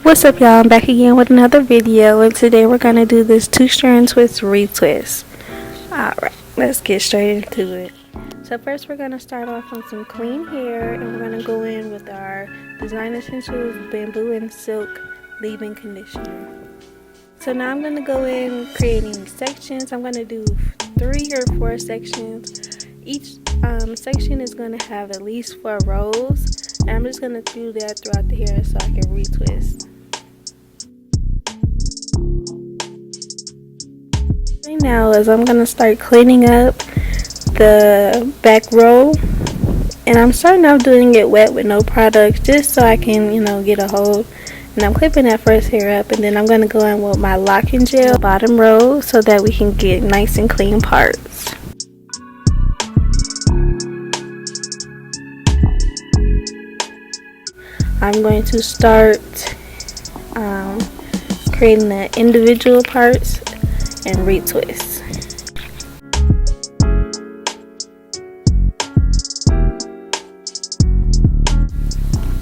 What's up, y'all? I'm back again with another video, and today we're going to do this 2-strand twist retwist. Alright, let's get straight into it. So first we're going to start off on some clean hair, and we're going to go in with our Design Essentials Bamboo and Silk Leave-In Conditioner. So now I'm going to go in creating sections. I'm going to do 3 or 4 sections. Each section is going to have at least 4 rows, and I'm just going to do that throughout the hair so I can retwist. Right now is I'm going to start cleaning up the back row, and I'm starting off doing it wet with no product just so I can, get a hold. And I'm clipping that first hair up, and then I'm going to go in with my locking gel bottom row so that we can get nice and clean parts. I'm going to start creating the individual parts and retwist.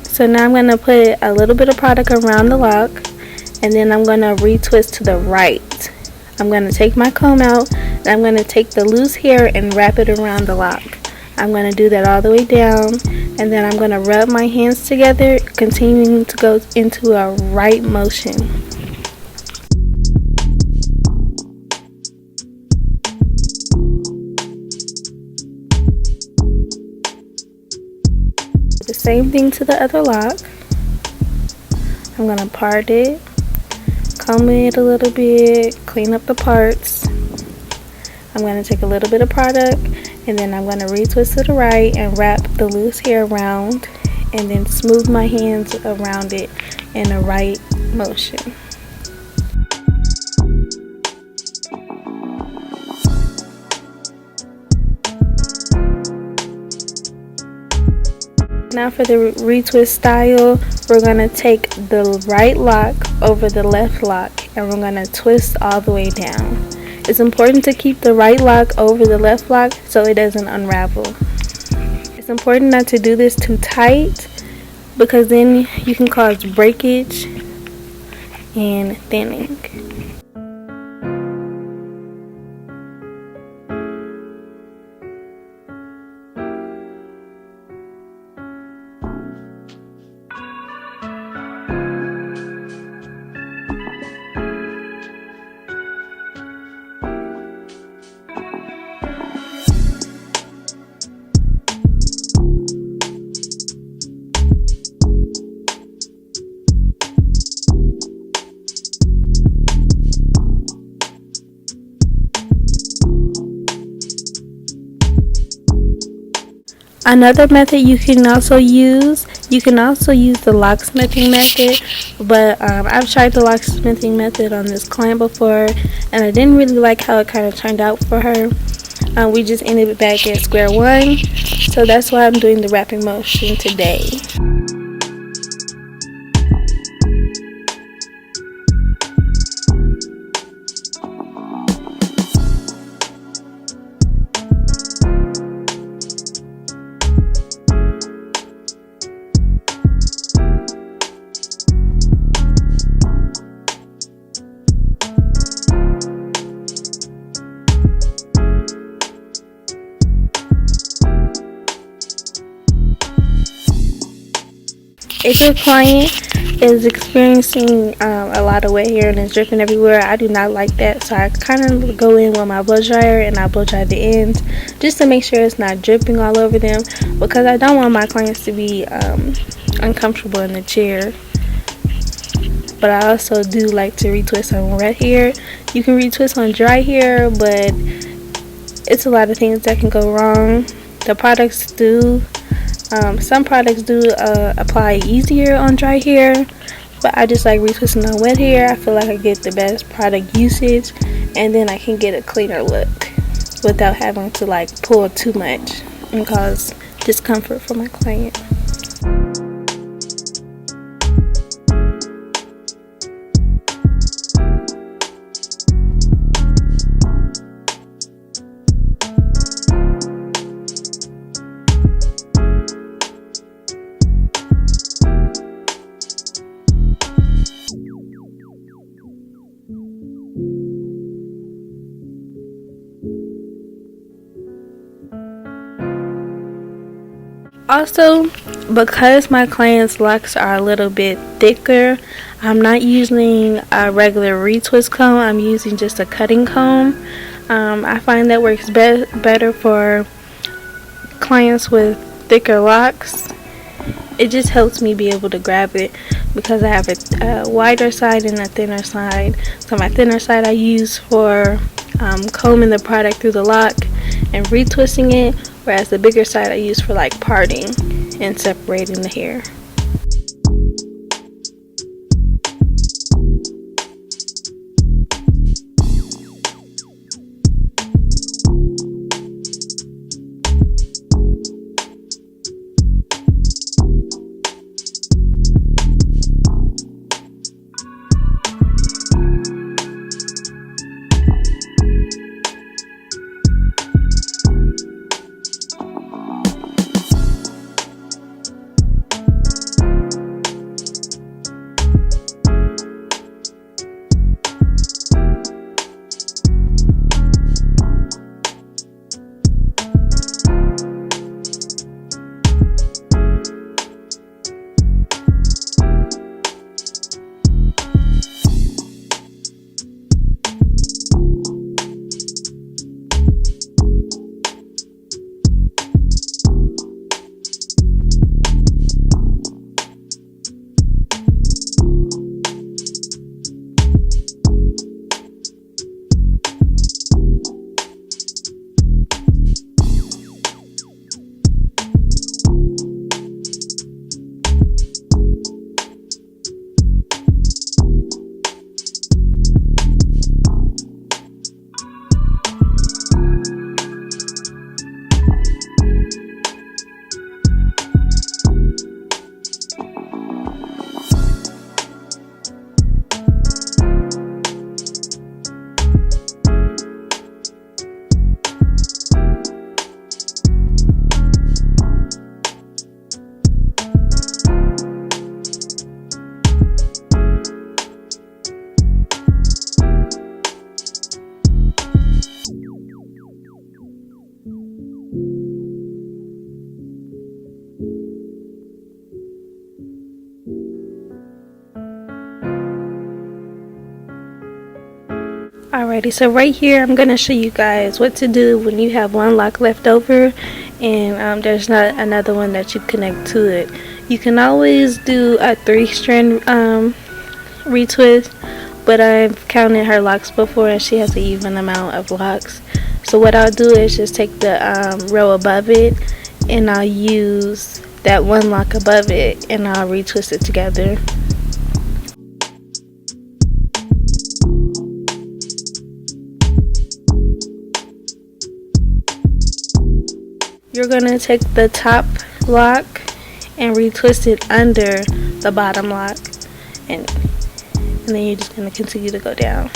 So now I'm going to put a little bit of product around the lock, and then I'm going to retwist to the right. I'm going to take my comb out, and I'm going to take the loose hair and wrap it around the lock. I'm going to do that all the way down, and then I'm going to rub my hands together, continuing to go into a right motion. The same thing to the other lock. I'm going to part it, comb it a little bit, clean up the parts. I'm going to take a little bit of product, and then I'm going to retwist to the right and wrap the loose hair around, and then smooth my hands around it in a right motion. Now for the retwist style, we're going to take the right lock over the left lock, and we're going to twist all the way down. It's important to keep the right lock over the left lock so it doesn't unravel. It's important not to do this too tight, because then you can cause breakage and thinning. Another method you can also use the locksmithing method, but I've tried the locksmithing method on this client before, and I didn't really like how it kind of turned out for her. We just ended back at square one, so that's why I'm doing the wrapping motion today. If your client is experiencing a lot of wet hair and it's dripping everywhere, I do not like that, so I kind of go in with my blow dryer and I blow dry the ends just to make sure it's not dripping all over them, because I don't want my clients to be uncomfortable in the chair. But I also do like to retwist on wet hair. You can retwist on dry hair, but it's a lot of things that can go wrong. The products do. Some products do apply easier on dry hair, but I just like retwisting on wet hair. I feel like I get the best product usage, and then I can get a cleaner look without having to pull too much and cause discomfort for my client. Also, because my clients' locks are a little bit thicker, I'm not using a regular retwist comb. I'm using just a cutting comb. I find that works better for clients with thicker locks. It just helps me be able to grab it because I have a wider side and a thinner side. So my thinner side I use for combing the product through the lock and retwisting it, whereas the bigger side I use for like parting and separating the hair. Alrighty, so right here I'm going to show you guys what to do when you have one lock left over and there's not another one that you connect to it. You can always do a 3-strand retwist, but I've counted her locks before and she has an even amount of locks. So what I'll do is just take the row above it and I'll use that one lock above it and I'll retwist it together. You're going to take the top lock and retwist it under the bottom lock, and then you're just going to continue to go down.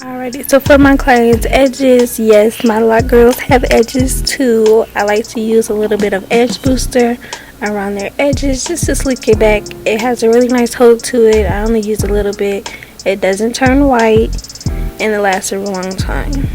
Alrighty, so for my clients' edges, yes, my loc girls have edges too. I like to use a little bit of edge booster around their edges just to slick it back. It has a really nice hold to it. I only use a little bit. It doesn't turn white and it lasts a long time.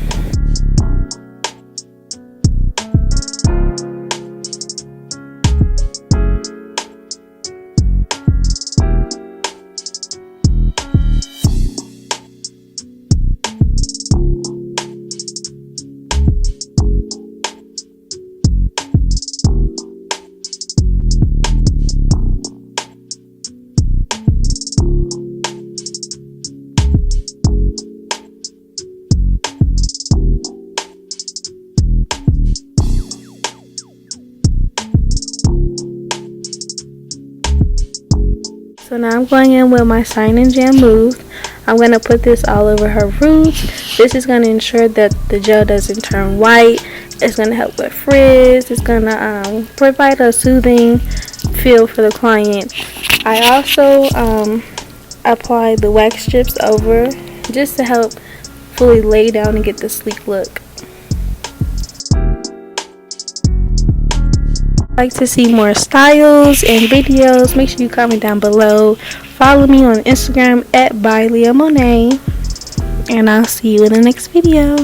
So now I'm going in with my Shine and Jam mousse. I'm going to put this all over her roots. This is going to ensure that the gel doesn't turn white. It's going to help with frizz. It's going to provide a soothing feel for the client. I also apply the wax strips over just to help fully lay down and get the sleek look. Like to see more styles and videos, make sure you comment down below. Follow me on Instagram at @byleahmonet, and I'll see you in the next video.